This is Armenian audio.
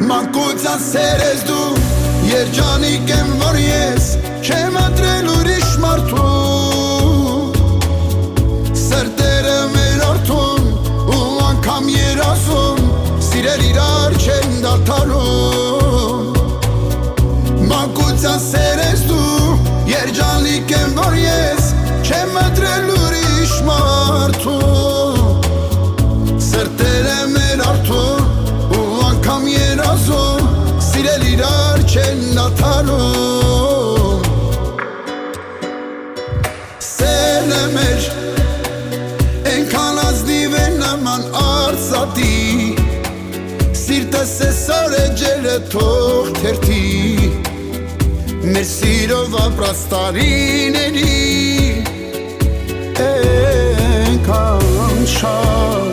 Մանկության սերես դու երջանիկ եմ որ ես չեմ ընտրել ուրիշ մարդու Սրտերը մեր արդուն ու անգամ երազում Սիրել իրար չեն դադարում Մանկության սերես դու երջանիկ եմ որ ես չեմ ընտրել ուրիշ մարդու Սրտերը մեր արդուն ու անգամ երազում Սիրել իրար չեն դադարում Սերը մեր Ենքան ազնիվ է նման արծատի Սիրտս էսօր է ջերը թող թերթի Մեր սիրով ապրած տարիների Ենքան շատ